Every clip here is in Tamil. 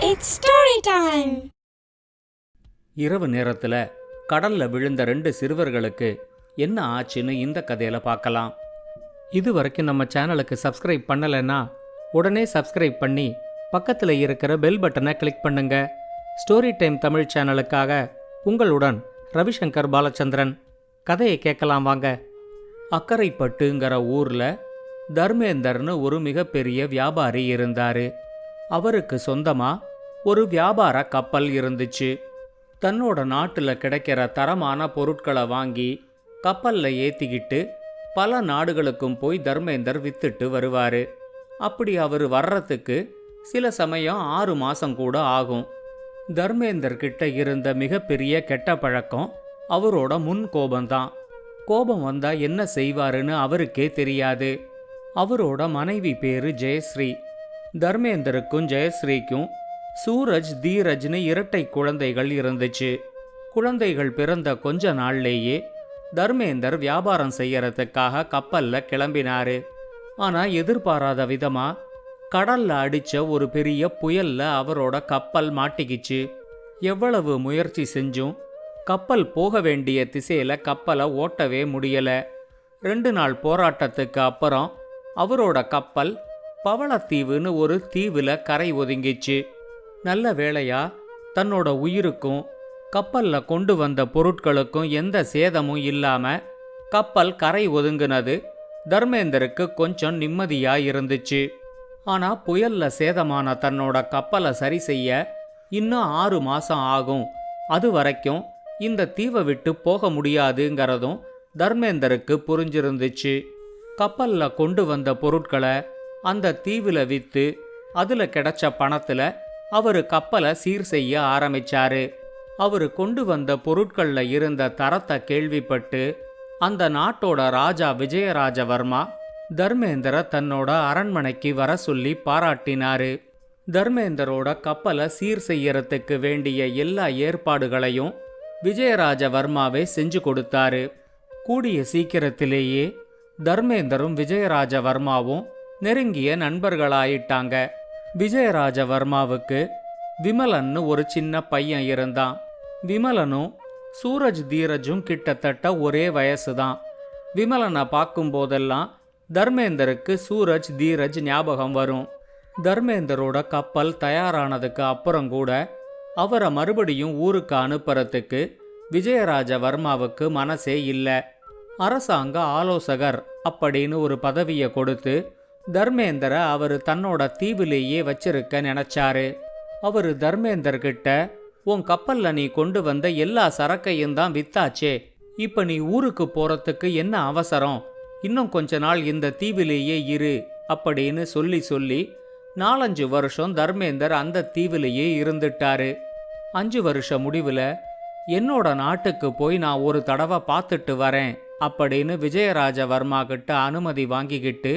It's story time. இரவு நேரத்தில் கடல்ல விழுந்த 2 சிறுவர்களுக்கு என்ன ஆச்சுன்னு இந்த கதையில பார்க்கலாம். இது வரைக்கும் நம்ம சேனலுக்கு சப்ஸ்கிரைப் பண்ணலைன்னா உடனே சப்ஸ்கிரைப் பண்ணி பக்கத்தில் இருக்கிற பெல் பட்டனை கிளிக் பண்ணுங்க. ஸ்டோரி டைம் தமிழ் சேனலுக்காக உங்களுடன் ரவிசங்கர் பாலச்சந்திரன். கதையை கேட்கலாம் வாங்க. அக்கரைப்பட்டுங்கிற ஊர்ல தர்மேந்தர்னு ஒரு மிகப்பெரிய வியாபாரி இருந்தாரு. அவருக்கு சொந்தமா ஒரு வியாபார கப்பல் இருந்துச்சு. தன்னோட நாட்டில் கிடைக்கிற தரமான பொருட்களை வாங்கி கப்பலில் ஏற்றிக்கிட்டு பல நாடுகளுக்கும் போய் தர்மேந்தர் வித்துட்டு வருவார். அப்படி அவர் வர்றதுக்கு சில சமயம் 6 மாதம் கூட ஆகும். தர்மேந்தர் கிட்ட இருந்த மிகப்பெரிய கெட்ட பழக்கம் அவரோட முன் கோபம்தான். கோபம் வந்தால் என்ன செய்வாருன்னு அவருக்கே தெரியாது. அவரோட மனைவி பேரு ஜெயஸ்ரீ. தர்மேந்தருக்கும் ஜெயஸ்ரீக்கும் சூரஜ் தீரஜ்னு இரட்டை குழந்தைகள் இருந்துச்சு. குழந்தைகள் பிறந்த கொஞ்ச நாள்லேயே தர்மேந்தர் வியாபாரம் செய்யறதுக்காக கப்பல்ல கிளம்பினாரு. ஆனா எதிர்பாராத விதமா கடல்ல அடிச்ச ஒரு பெரிய புயல்ல அவரோட கப்பல் மாட்டிக்கிச்சு. எவ்வளவு முயற்சி செஞ்சும் கப்பல் போக வேண்டிய திசையில கப்பலை ஓட்டவே முடியல. 2 நாள் போராட்டத்துக்கு அப்புறம் அவரோட கப்பல் பவளத்தீவுன்னு ஒரு தீவுல கரை ஒதுங்கிச்சு. நல்ல வேளையா தன்னோட உயிருக்கும் கப்பல்ல கொண்டு வந்த பொருட்களுக்கும் எந்த சேதமும் இல்லாம கப்பல் கரை ஒதுங்கினது தர்மேந்தருக்கு கொஞ்சம் நிம்மதியா இருந்துச்சு. ஆனா புயல்ல சேதமான தன்னோட கப்பலை சரி செய்ய இன்னும் 6 மாசம் ஆகும். அது வரைக்கும் இந்த தீவை விட்டு போக முடியாதுங்கிறதும் தர்மேந்தருக்கு புரிஞ்சிருந்துச்சு. கப்பல்ல கொண்டு வந்த பொருட்களை அந்த தீவுல வித்து அதுல கிடைச்ச பணத்துல அவரு கப்பலை சீர் செய்ய ஆரம்பிச்சாரு. அவரு கொண்டு வந்த பொருட்கள்ல இருந்த தரத்தை கேள்விப்பட்டு அந்த நாட்டோட ராஜா விஜயராஜவர்மா தர்மேந்தரை தன்னோட அரண்மனைக்கு வர சொல்லி பாராட்டினாரு. தர்மேந்தரோட கப்பலை சீர் செய்யறதுக்கு வேண்டிய எல்லா ஏற்பாடுகளையும் விஜயராஜவர்மாவே செஞ்சு கொடுத்தாரு. கூடிய சீக்கிரத்திலேயே தர்மேந்தரும் விஜயராஜவர்மாவும் நெருங்கிய நண்பர்களாயிட்டாங்க. விஜயராஜவர்மாவுக்கு விமலன்னு ஒரு சின்ன பையன் இருந்தான். விமலனும் சூரஜ் தீரஜும் கிட்டத்தட்ட ஒரே வயசுதான். விமலனை பார்க்கும்போதெல்லாம் தர்மேந்தருக்கு சூரஜ் தீரஜ் ஞாபகம் வரும். தர்மேந்தரோட கப்பல் தயாரானதுக்கு அப்புறம் கூட அவரை மறுபடியும் ஊருக்கு அனுப்புறதுக்கு விஜயராஜவர்மாவுக்கு மனசே இல்லை. அரசாங்க ஆலோசகர் அப்படின்னு ஒரு பதவியை கொடுத்து தர்மேந்தரை அவர் தன்னோட தீவிலேயே வச்சிருக்க நினைச்சாரு. அவர் தர்மேந்தர்கிட்ட, உன் கப்பல்ல நீ கொண்டு வந்த எல்லா சரக்கையும் தான் வித்தாச்சே, இப்ப நீ ஊருக்கு போறதுக்கு என்ன அவசரம், இன்னும் கொஞ்ச நாள் இந்த தீவிலேயே இரு அப்படின்னு சொல்லி 4-5 வருஷம் தர்மேந்தர் அந்த தீவிலேயே இருந்துட்டாரு. 5 வருஷ முடிவுல என்னோட நாட்டுக்கு போய் நான் ஒரு தடவை பார்த்துட்டு வரேன் அப்படின்னு விஜயராஜவர்மா கிட்ட அனுமதி வாங்கிக்கிட்டு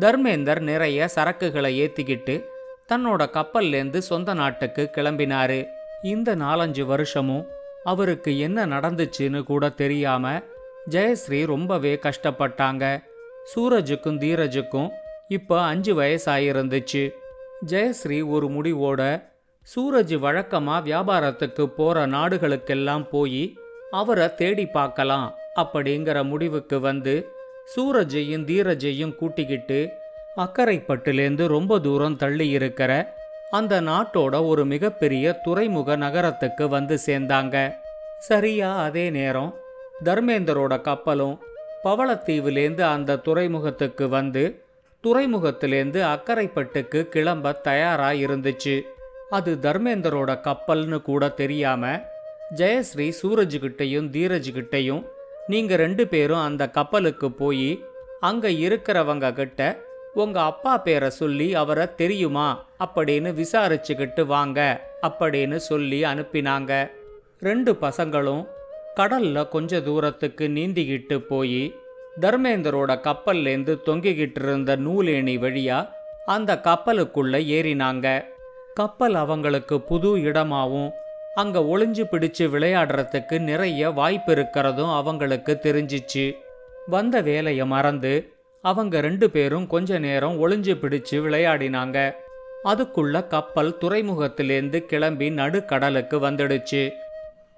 தர்மேந்தர் நிறைய சரக்குகளை ஏத்திக்கிட்டு தன்னோட கப்பல்லேருந்து சொந்த நாட்டுக்கு கிளம்பினாரு. இந்த 4-5 வருஷமும் அவருக்கு என்ன நடந்துச்சுன்னு கூட தெரியாம ஜெயஸ்ரீ ரொம்பவே கஷ்டப்பட்டாங்க. சூரஜுக்கும் தீரஜுக்கும் இப்போ 5 வயசாயிருந்துச்சு. ஜெயஸ்ரீ ஒரு முடிவோட சூரஜ் வழக்கமா வியாபாரத்துக்கு போற நாடுகளுக்கெல்லாம் போய் அவரை தேடி பார்க்கலாம் அப்படிங்கிற முடிவுக்கு வந்து சூரஜையும் தீரஜையும் கூட்டிக்கிட்டு அக்கரைப்பட்டுலேருந்து ரொம்ப தூரம் தள்ளி இருக்கிற அந்த நாட்டோட ஒரு மிகப்பெரிய துறைமுக நகரத்துக்கு வந்து சேர்ந்தாங்க. சரியா அதே நேரம் தர்மேந்தரோட கப்பலும் பவளத்தீவுலேருந்து அந்த துறைமுகத்துக்கு வந்து துறைமுகத்திலேருந்து அக்கரைப்பட்டுக்கு கிளம்ப தயாரா இருந்துச்சு. அது தர்மேந்தரோட கப்பல்னு கூட தெரியாம ஜெயஸ்ரீ சூரஜ்கிட்டையும் தீரஜ்கிட்டையும், நீங்க 2 பேரும் அந்த கப்பலுக்கு போய் அங்க இருக்கிறவங்க கிட்ட உங்க அப்பா பேரை சொல்லி அவரை தெரியுமா அப்படின்னு விசாரிச்சுக்கிட்டு வாங்க அப்படின்னு சொல்லி அனுப்பினாங்க. 2 பசங்களும் கடல்ல கொஞ்ச தூரத்துக்கு நீந்திக்கிட்டு போய் தர்மேந்தரோட கப்பல்லேருந்து தொங்கிக்கிட்டு இருந்த நூலேணி வழியா அந்த கப்பலுக்குள்ள ஏறினாங்க. கப்பல் அவங்களுக்கு புது இடமாவும் அங்க ஒளிஞ்சு பிடிச்சு விளையாடுறதுக்கு நிறைய வாய்ப்பு இருக்கிறதும் அவங்களுக்கு தெரிஞ்சிச்சு. வந்த வேலையை மறந்து அவங்க 2 பேரும் கொஞ்ச நேரம் ஒளிஞ்சு பிடிச்சு விளையாடினாங்க. அதுக்குள்ள கப்பல் துறைமுகத்திலேருந்து கிளம்பி நடுக்கடலுக்கு வந்துடுச்சு.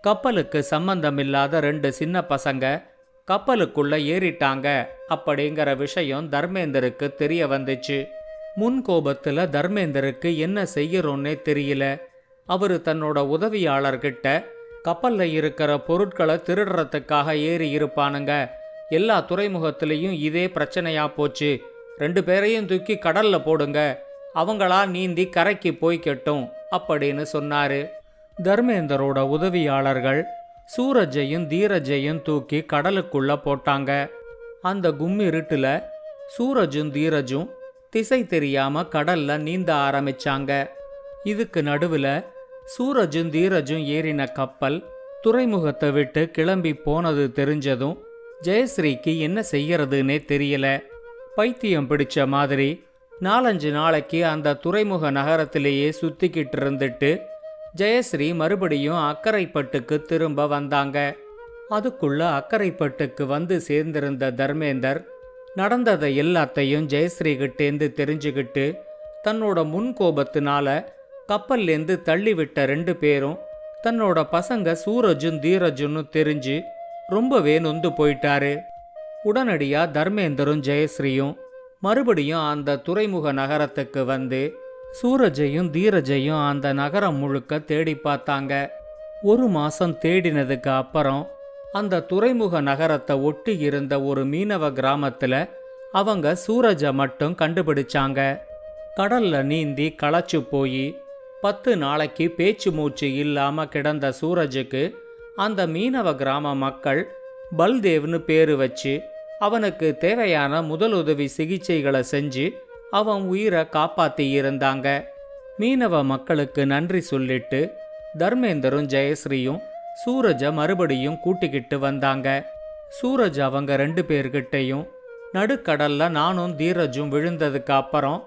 கப்பலுக்கு சம்பந்தமில்லாத 2 சின்ன பசங்க கப்பலுக்குள்ள ஏறிட்டாங்க அப்படிங்கிற விஷயம் தர்மேந்தருக்கு தெரிய வந்துச்சு. முன் கோபத்துல தர்மேந்தருக்கு என்ன செய்யறோன்னே தெரியல. அவரு தன்னோட உதவியாளர்கிட்ட கப்பல்ல இருக்கிற பொருட்களை திருடுறதுக்காக ஏறி இருப்பானுங்க, எல்லா துறைமுகத்திலையும் இதே பிரச்சனையா போச்சு, 2 பேரையும் தூக்கி கடல்ல போடுங்க, அவங்களா நீந்தி கரைக்கு போய்க்கட்டும் அப்படின்னு சொன்னாரு. தர்மேந்தரோட உதவியாளர்கள் சூரஜையும் தீரஜையும் தூக்கி கடலுக்குள்ள போட்டாங்க. அந்த கும்மிருட்டுல சூரஜும் தீரஜும் திசை தெரியாம கடல்ல நீந்த ஆரம்பிச்சாங்க. இதுக்கு நடுவுல சூரஜும் தீரஜும் ஏறின கப்பல் துறைமுகத்தை விட்டு கிளம்பி போனது தெரிஞ்சதும் ஜெயஸ்ரீக்கு என்ன செய்யறதுன்னே தெரியல. பைத்தியம் பிடிச்ச மாதிரி 4-5 நாளைக்கு அந்த துறைமுக நகரத்திலேயே சுத்திக்கிட்டு இருந்துட்டு ஜெயஸ்ரீ மறுபடியும் அக்கரைப்பட்டுக்கு திரும்ப வந்தாங்க. அதுக்குள்ள அக்கரைப்பட்டுக்கு வந்து சேர்ந்திருந்த தர்மேந்தர் நடந்ததை எல்லாத்தையும் ஜெயஸ்ரீ கிட்டேந்து தெரிஞ்சுக்கிட்டு தன்னோட முன்கோபத்தினால கப்பல்லேருந்து தள்ளிவிட்ட 2 பேரும் தன்னோட பசங்க சூரஜும் தீரஜுன்னு தெரிஞ்சு ரொம்பவே நொந்து போயிட்டாரு. உடனடியா தர்மேந்தரும் ஜெயஸ்ரீயும் மறுபடியும் அந்த துறைமுக நகரத்துக்கு வந்து சூரஜையும் தீரஜையும் அந்த நகரம் முழுக்க தேடி பார்த்தாங்க. 1 மாசம் தேடினதுக்கு அப்புறம் அந்த துறைமுக நகரத்தை ஒட்டி இருந்த ஒரு மீனவ கிராமத்துல அவங்க சூரஜை மட்டும் கண்டுபிடிச்சாங்க. கடல்ல நீந்தி களைச்சு போய் 10 நாளைக்கு பேச்சு மூச்சு இல்லாம கிடந்த சூரஜுக்கு அந்த மீனவ கிராம மக்கள் பல்தேவ்னு பேரு வச்சு அவனுக்கு தேவையான முதலுதவி சிகிச்சைகளை செஞ்சு அவன் உயிரை காப்பாத்தி இருந்தாங்க. மீனவ மக்களுக்கு நன்றி சொல்லிட்டு தர்மேந்தரும் ஜெயஸ்ரீயும் சூரஜ மறுபடியும் கூட்டிக்கிட்டு வந்தாங்க. சூரஜ் அவங்க 2 பேர்கிட்டையும் நடுக்கடல்ல நானும் தீரஜும் விழுந்ததுக்கு அப்புறம்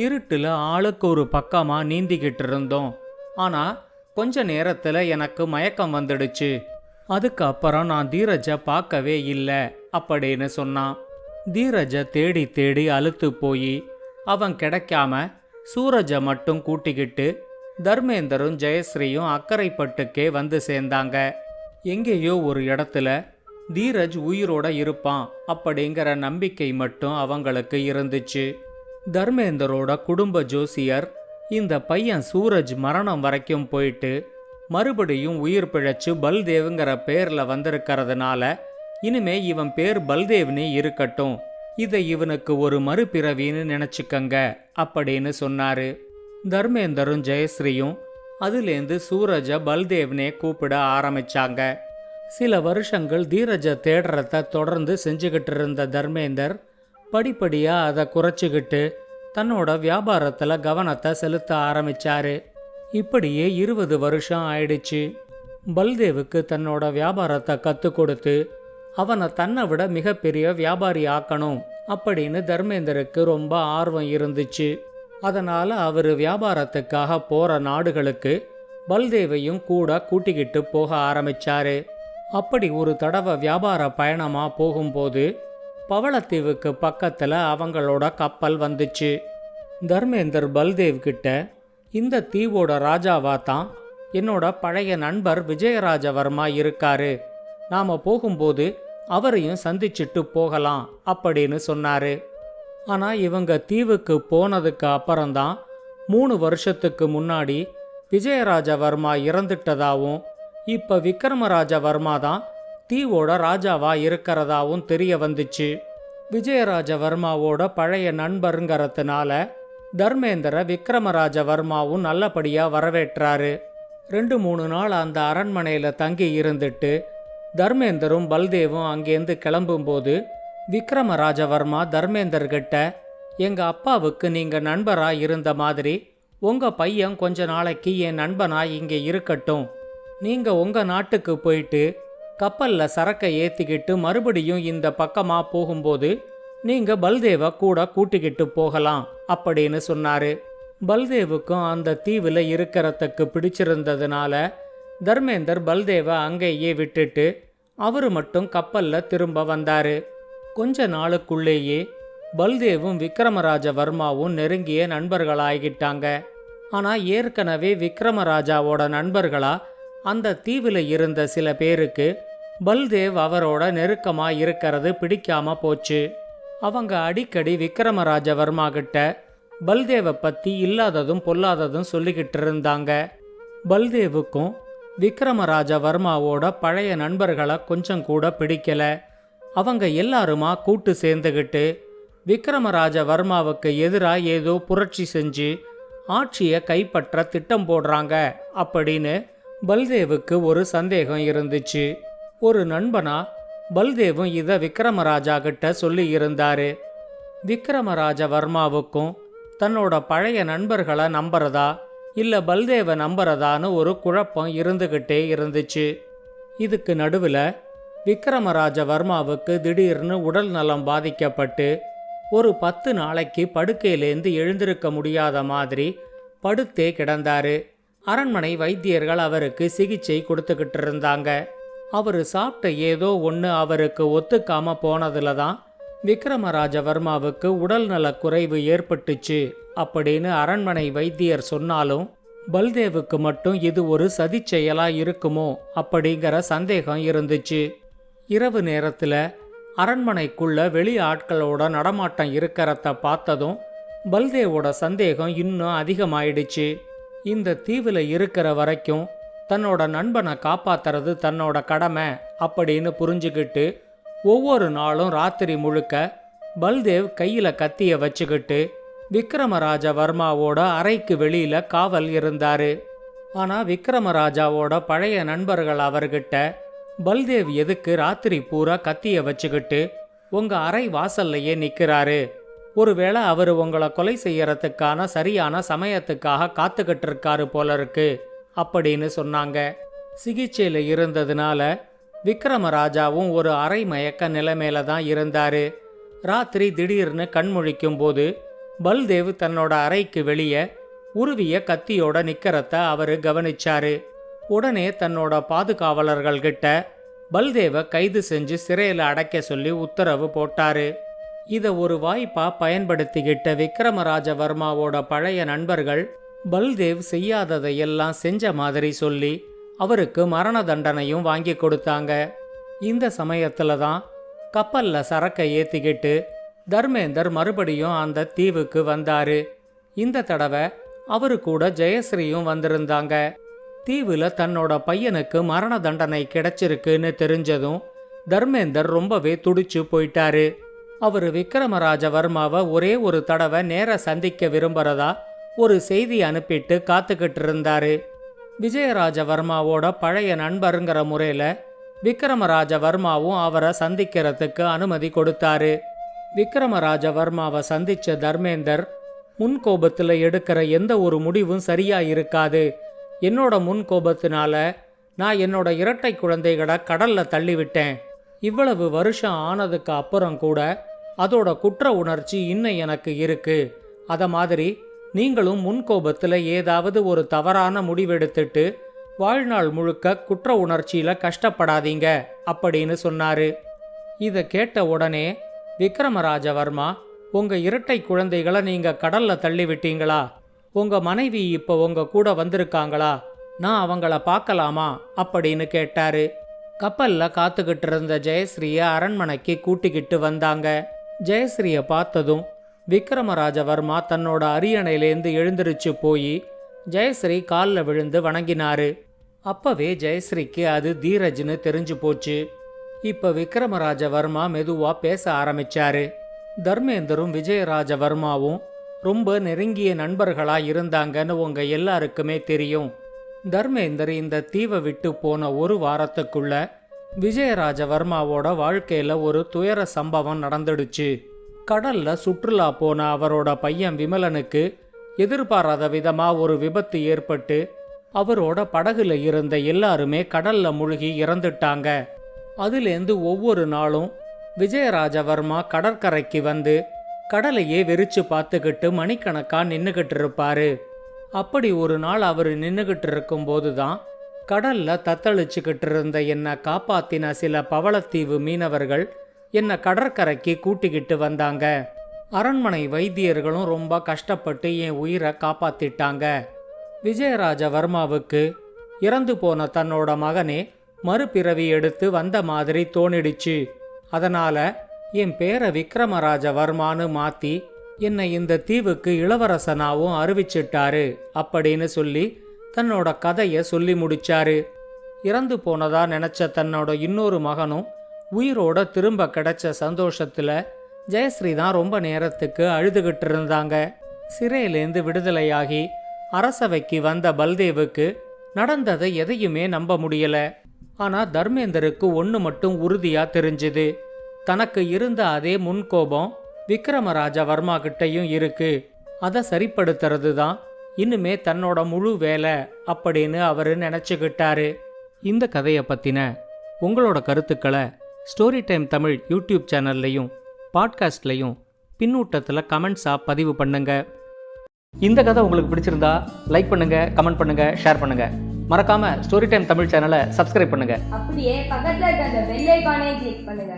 இருட்டுல ஆளுக்கு ஒரு பக்கமா நீந்திக்கிட்டு இருந்தோம். ஆனா கொஞ்ச நேரத்துல எனக்கு மயக்கம் வந்துடுச்சு. அதுக்கு அப்புறம் நான் தீரஜ பார்க்கவே இல்லை அப்படின்னு சொன்னான். தீரஜ தேடி தேடி அலுத்து போய் அவன் கிடைக்காம சூரஜ மட்டும் கூட்டிக்கிட்டு தர்மேந்தரும் ஜெயஸ்ரீயும் அக்கரைப்பட்டுக்கே வந்து சேர்ந்தாங்க. எங்கேயோ ஒரு இடத்துல தீரஜ் உயிரோட இருப்பான் அப்படிங்கிற நம்பிக்கை மட்டும் அவங்களுக்கு இருந்துச்சு. தர்மேந்தரோட குடும்ப ஜோசியர் இந்த பையன் சூரஜ் மரணம் வரைக்கும் போயிட்டு மறுபடியும் உயிர் பிழைச்சு பல்தேவ்ங்கிற பேர்ல வந்திருக்கிறதுனால இனிமே இவன் பேர் பல்தேவ்னே இருக்கட்டும், இதை இவனுக்கு ஒரு மறுபிறவின்னு நினைச்சுக்கங்க அப்படின்னு சொன்னாரு. தர்மேந்தரும் ஜெயஸ்ரீயும் அதுலேருந்து சூரஜ பல்தேவ்னே கூப்பிட ஆரம்பிச்சாங்க. சில வருஷங்கள் தீரஜ தேடுறத தொடர்ந்து செஞ்சுக்கிட்டு இருந்த தர்மேந்தர் படிப்படியா அதை குறைச்சிக்கிட்டு தன்னோட வியாபாரத்துல கவனத்தை செலுத்த ஆரம்பிச்சாரு. இப்படியே 20 வருஷம் ஆயிடுச்சு. பல்தேவுக்கு தன்னோட வியாபாரத்தை கத்து கொடுத்து அவனை தன்னை விட மிகப்பெரிய வியாபாரி ஆக்கணும் அப்படின்னு தர்மேந்தருக்கு ரொம்ப ஆர்வம் இருந்துச்சு. அதனால அவரு வியாபாரத்துக்காக போற நாடுகளுக்கு பல்தேவையும் கூட கூட்டிக்கிட்டு போக ஆரம்பிச்சாரு. அப்படி ஒரு தடவை வியாபார பயணமா போகும்போது பவளத்தீவுக்கு பக்கத்துல அவங்களோட கப்பல் வந்துச்சு. தர்மேந்தர் பல்தேவ் கிட்ட இந்த தீவோட ராஜாவா தான் என்னோட பழைய நண்பர் விஜயராஜவர்மா இருக்காரு, நாம போகும்போது அவரையும் சந்திச்சுட்டு போகலாம் அப்படின்னு சொன்னாரு. ஆனா இவங்க தீவுக்கு போனதுக்கு அப்புறம்தான் 3 வருஷத்துக்கு முன்னாடி விஜயராஜவர்மா இறந்துட்டதாவும் இப்ப விக்ரமராஜவர்மா தான் தீவோட ராஜாவா இருக்கிறதாவும் தெரிய வந்துச்சு. விஜயராஜவர்மாவோட பழைய நண்பருங்கிறதுனால தர்மேந்தர விக்ரமராஜவர்மாவும் நல்லபடியா வரவேற்றாரு. 2-3 நாள் அந்த அரண்மனையில தங்கி இருந்துட்டு தர்மேந்தரும் பல்தேவும் அங்கேருந்து கிளம்பும்போது விக்ரமராஜவர்மா தர்மேந்தர்கிட்ட, எங்க அப்பாவுக்கு நீங்க நண்பரா இருந்த மாதிரி உங்க பையன் கொஞ்ச நாளைக்கு என் நண்பனா இங்கே இருக்கட்டும், நீங்க உங்க நாட்டுக்கு போயிட்டு கப்பல்ல சரக்கை ஏத்திக்கிட்டு மறுபடியும் இந்த பக்கமா போகும்போது நீங்க பல்தேவ கூட கூட்டிக்கிட்டு போகலாம் அப்படின்னு சொன்னாரு. பல்தேவுக்கும் அந்த தீவுல இருக்கிறதுக்கு பிடிச்சிருந்ததுனால தர்மேந்தர் பல்தேவ அங்கேயே விட்டுட்டு அவரு மட்டும் கப்பல்ல திரும்ப வந்தாரு. கொஞ்ச நாளுக்குள்ளேயே பல்தேவும் விக்ரமராஜவர்மாவும் நெருங்கிய நண்பர்களாகிட்டாங்க. ஆனா ஏற்கனவே விக்ரமராஜாவோட நண்பர்களா அந்த தீவுல இருந்த சில பேருக்கு பல்தேவ் அவரோட நெருக்கமா இருக்கிறது பிடிக்காம போச்சு. அவங்க அடிக்கடி விக்ரமராஜவர்மா கிட்ட பல்தேவை பத்தி இல்லாததும் பொல்லாததும் சொல்லிக்கிட்டு இருந்தாங்க. பல்தேவுக்கும் விக்ரமராஜவர்மாவோட பழைய நண்பர்களை கொஞ்சம் கூட பிடிக்கல. அவங்க எல்லாருமா கூட்டு சேர்ந்துகிட்டு விக்ரமராஜவர்மாவுக்கு எதிராக ஏதோ புரட்சி செஞ்சு ஆட்சியை கைப்பற்ற திட்டம் போடுறாங்க அப்படின்னு பல்தேவுக்கு ஒரு சந்தேகம் இருந்துச்சு. ஒரு நண்பனா பல்தேவும் இதை விக்ரமராஜா கிட்ட சொல்லி இருந்தாரு. விக்ரமராஜவர்மாவுக்கும் தன்னோட பழைய நண்பர்களை நம்புறதா இல்ல பல்தேவை நம்புறதான்னு ஒரு குழப்பம் இருந்துகிட்டே இருந்துச்சு. இதுக்கு நடுவில் விக்ரமராஜவர்மாவுக்கு திடீர்னு உடல் நலம் பாதிக்கப்பட்டு ஒரு 10 நாளைக்கு படுக்கையிலேருந்து எழுந்திருக்க முடியாத மாதிரி படுத்தே கிடந்தாரு. அரண்மனை வைத்தியர்கள் அவருக்கு சிகிச்சை கொடுத்துக்கிட்டு இருந்தாங்க. அவர் சாப்பிட்ட ஏதோ ஒன்று அவருக்கு ஒத்துக்காம போனதுல தான் விக்ரமராஜவர்மாவுக்கு உடல் நல குறைவு ஏற்பட்டுச்சு அப்படின்னு அரண்மனை வைத்தியர் சொன்னாலும் பல்தேவுக்கு மட்டும் இது ஒரு சதிச் செயலா இருக்குமோ அப்படிங்கிற சந்தேகம் இருந்துச்சு. இரவு நேரத்துல அரண்மனைக்குள்ள வெளி ஆட்களோட நடமாட்டம் இருக்கிறத பார்த்ததும் பல்தேவோட சந்தேகம் இன்னும் அதிகமாயிடுச்சு. இந்த தீவுல இருக்கிற வரைக்கும் தன்னோட நண்பனை காப்பாத்துறது தன்னோட கடமை அப்படின்னு புரிஞ்சுக்கிட்டு ஒவ்வொரு நாளும் ராத்திரி முழுக்க பல்தேவ் கையில கத்திய வச்சுக்கிட்டு விக்ரமராஜவர்மாவோட அறைக்கு வெளியில காவல் இருந்தாரு. ஆனா விக்ரமராஜாவோட பழைய நண்பர்கள் அவர்கிட்ட பல்தேவ் எதுக்கு ராத்திரி பூரா கத்திய வச்சுக்கிட்டு உங்க அறை வாசல்லையே நிக்கிறாரு, ஒருவேளை அவரு உங்களை கொலை செய்யறதுக்கான சரியான சமயத்துக்காக காத்துக்கிட்டு இருக்காரு போல இருக்கு அப்படின்னு சொன்னாங்க. சிகிச்சையில இருந்ததுனால விக்ரமராஜாவும் ஒரு அரை மயக்க நிலைமையில தான் இருந்தாரு. ராத்திரி திடீர்னு கண்முழிக்கும் போது பல்தேவ் தன்னோட அறைக்கு வெளியே உருவிய கத்தியோட நிக்கிறத அவரு கவனிச்சாரு. உடனே தன்னோட பாதுகாவலர்கள் கிட்ட பல்தேவை கைது செஞ்சு சிறையில அடைக்க சொல்லி உத்தரவு போட்டாரு. இத ஒரு வாய்ப்பா பயன்படுத்திக்கிட்ட விக்ரமராஜவர்மாவோட பழைய நண்பர்கள் பல்தேவ் செய்யாததையெல்லாம் செஞ்ச மாதிரி சொல்லி அவருக்கு மரண தண்டனையும் வாங்கி கொடுத்தாங்க. இந்த சமயத்துல தான் கப்பல்ல சரக்கை ஏத்திக்கிட்டு தர்மேந்தர் மறுபடியும் அந்த தீவுக்கு வந்தாரு. இந்த தடவை அவரு கூட ஜெயஸ்ரீயும் வந்திருந்தாங்க. தீவுல தன்னோட பையனுக்கு மரண தண்டனை கிடைச்சிருக்குன்னு தெரிஞ்சதும் தர்மேந்தர் ரொம்பவே துடிச்சு போயிட்டாரு. அவரு விக்ரமராஜவர்மாவை ஒரே ஒரு தடவை நேர சந்திக்க விரும்புறதா ஒரு செய்தி அனுப்பிட்டு காத்துக்கிட்டு இருந்தாரு. விஜயராஜவர்மாவோட பழைய நண்பருங்கிற முறையில விக்ரமராஜவர்மாவும் அவரை சந்திக்கிறதுக்கு அனுமதி கொடுத்தாரு. விக்ரமராஜவர்மாவை சந்திச்ச தர்மேந்தர் முன்கோபத்துல எடுக்கிற எந்த ஒரு முடிவும் சரியா இருக்காது, என்னோட முன்கோபத்தினால நான் என்னோட இரட்டை குழந்தைகளை கடல்ல தள்ளிவிட்டேன், இவ்வளவு வருஷம் ஆனதுக்கு அப்புறம் கூட அதோட குற்ற உணர்ச்சி இன்னும் எனக்கு இருக்கு, அத மாதிரி நீங்களும் முன்கோபத்துல ஏதாவது ஒரு தவறான முடிவெடுத்துட்டு வாழ்நாள் முழுக்க குற்ற உணர்ச்சியில கஷ்டப்படாதீங்க அப்படின்னு சொன்னாரு. இத கேட்ட உடனே விக்ரமராஜவர்மா, உங்க இரட்டை குழந்தைகளை நீங்க கடல்ல தள்ளி விட்டீங்களா, உங்க மனைவி இப்ப உங்க கூட வந்திருக்காங்களா, நான் அவங்கள பார்க்கலாமா அப்படின்னு கேட்டாரு. கப்பல்ல காத்துக்கிட்டு இருந்த ஜெயஸ்ரீய அரண்மனைக்கு கூட்டிக்கிட்டு வந்தாங்க. ஜெயஸ்ரீய பார்த்ததும் விக்ரமராஜவர்மா தன்னோட அரியணையிலேருந்து எழுந்திருச்சு போய் ஜெயஸ்ரீ காலில் விழுந்து வணங்கினாரு. அப்பவே ஜெயஸ்ரீக்கு அது தீரஜ்னு தெரிஞ்சு போச்சு. இப்ப விக்ரமராஜவர்மா மெதுவா பேச ஆரம்பிச்சாரு. தர்மேந்தரும் விஜயராஜவர்மாவும் ரொம்ப நெருங்கிய நண்பர்களா இருந்தாங்கன்னு உங்க எல்லாருக்குமே தெரியும். தர்மேந்தர் இந்த தீவை விட்டு போன ஒரு வாரத்துக்குள்ள விஜயராஜவர்மாவோட வாழ்க்கையில ஒரு துயர சம்பவம் நடந்துடுச்சு. கடல்ல சுற்றுலா போன அவரோட பையன் விமலனுக்கு எதிர்பாராத விதமா ஒரு விபத்து ஏற்பட்டு அவரோட படகுல இருந்த எல்லாருமே கடல்ல முழுகி இறந்துட்டாங்க. அதுலேருந்து ஒவ்வொரு நாளும் விஜயராஜவர்மா கடற்கரைக்கு வந்து கடலையே வெறிச்சு பார்த்துக்கிட்டு மணிக்கணக்கா நின்னுகிட்டு இருப்பாரு. அப்படி ஒரு நாள் அவர் நின்னுகிட்டு இருக்கும்போது தான் கடல்ல தத்தளிச்சுக்கிட்டு இருந்த என்னை காப்பாத்தின சில பவளத்தீவு மீனவர்கள் என்னை கடற்கரைக்கு கூட்டிக்கிட்டு வந்தாங்க. அரண்மனை வைத்தியர்களும் ரொம்ப கஷ்டப்பட்டு என் உயிரை காப்பாத்திட்டாங்க. விஜயராஜவர்மாவுக்கு இறந்து போன தன்னோட மகனே மறுபிறவி எடுத்து வந்த மாதிரி தோணிடுச்சு. அதனால என் பேரை விக்ரமராஜவர்மான்னு மாத்தி என்னை இந்த தீவுக்கு இளவரசனாவும் அறிவிச்சிட்டாரு அப்படின்னு சொல்லி தன்னோட கதையை சொல்லி முடிச்சாரு. இறந்து போனதா நினைச்ச தன்னோட இன்னொரு மகனும் உயிரோட திரும்ப கிடைச்ச சந்தோஷத்துல ஜெயஸ்ரீ தான் ரொம்ப நேரத்துக்கு அழுதுகிட்டு இருந்தாங்க. சிறையிலேருந்து விடுதலையாகி அரசவைக்கு வந்த பல்தேவுக்கு நடந்ததை எதையுமே நம்ப முடியல. ஆனா தர்மேந்தருக்கு ஒன்று மட்டும் உறுதியா தெரிஞ்சுது. தனக்கு இருந்த அதே முன்கோபம் விக்ரமராஜவர்மா கிட்டையும் இருக்கு. அதை சரிப்படுத்துறது தான் இனிமே தன்னோட முழு வேலை அப்படின்னு அவரு நினைச்சுக்கிட்டாரு. இந்த கதையை பத்தின உங்களோட கருத்துக்களை ஸ்டோரி டைம் தமிழ் யூடியூப் சேனல்லையும் பாட்காஸ்ட்லையும் பின்னூட்டத்தில் கமெண்ட்ஸாக பதிவு பண்ணுங்க. இந்த கதை உங்களுக்கு பிடிச்சிருந்தா லைக் பண்ணுங்க, கமெண்ட் பண்ணுங்க, ஷேர் பண்ணுங்க. மறக்காம ஸ்டோரி டைம் தமிழ் சேனலை சப்ஸ்கிரைப் பண்ணுங்க. அப்படியே பக்கத்துல இருக்க அந்த பெல் ஐகானை கிளிக் பண்ணுங்க.